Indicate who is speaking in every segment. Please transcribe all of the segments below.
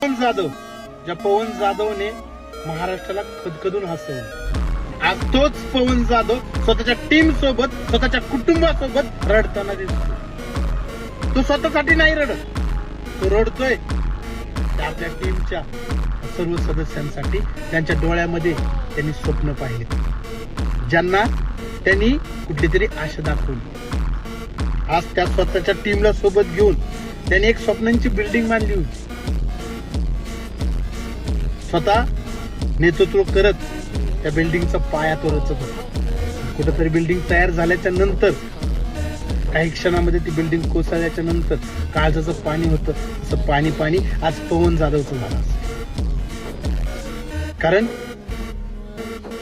Speaker 1: पवन जाधव, ज्या पवन जाधवने महाराष्ट्राला खदखदून हसवलं, आज तोच पवन जाधव स्वतःच्या टीम सोबत, स्वतःच्या कुटुंबासोबत रडताना दिसतो. तो स्वतःसाठी नाही रडत, तो रडतोय आपल्या टीमच्या सर्व सदस्यांसाठी. त्यांच्या डोळ्यामध्ये त्यांनी स्वप्न पाहिले, ज्यांना त्यांनी कुठली तरी आशा दाखवली. आज त्या स्वतःच्या टीमला सोबत घेऊन त्यांनी एक स्वप्नांची बिल्डिंग बांधली होती. स्वतः नेतृत्व करत त्या बिल्डिंगचा पाया तो रचत होता. कुठेतरी बिल्डिंग तयार झाल्याच्या नंतर, काही क्षणामध्ये ती बिल्डिंग कोसळल्याच्या नंतर काळजाचं पाणी होतं, असं पाणी पाणी आज पवन जाधवचं झालं असं. कारण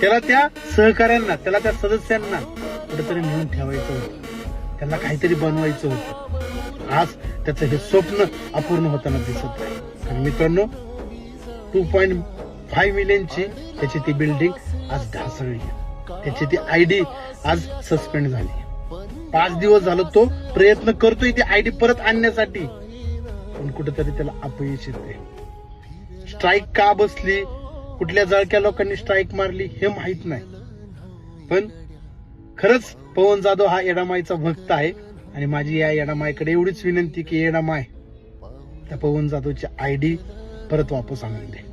Speaker 1: त्याला त्या सहकाऱ्यांना, त्याला त्या सदस्यांना कुठेतरी नेऊन ठेवायचं होतं, त्यांना काहीतरी बनवायचं होतं. आज त्याचं हे स्वप्न अपूर्ण होताना दिसत आहे. मित्रांनो, 2.5 मिलियनची त्याची ती बिल्डिंग आज ढासळली, त्याची ती आयडी आज सस्पेंड झाली. 5 दिवस झालं तो प्रयत्न करतोय ती आयडी परत आणण्यासाठी, पण कुठेतरी त्याला अपयश येते. स्ट्राईक का बसली, कुठल्या जळक्या लोकांनी स्ट्राईक मारली हे माहित नाही, पण खरंच पवन जाधव हा येडामाईचा भक्त आहे. आणि माझी या येडामाईकडे एवढीच विनंती की येडामाय त्या पवन जाधवची आयडी परत वापस आणून दे.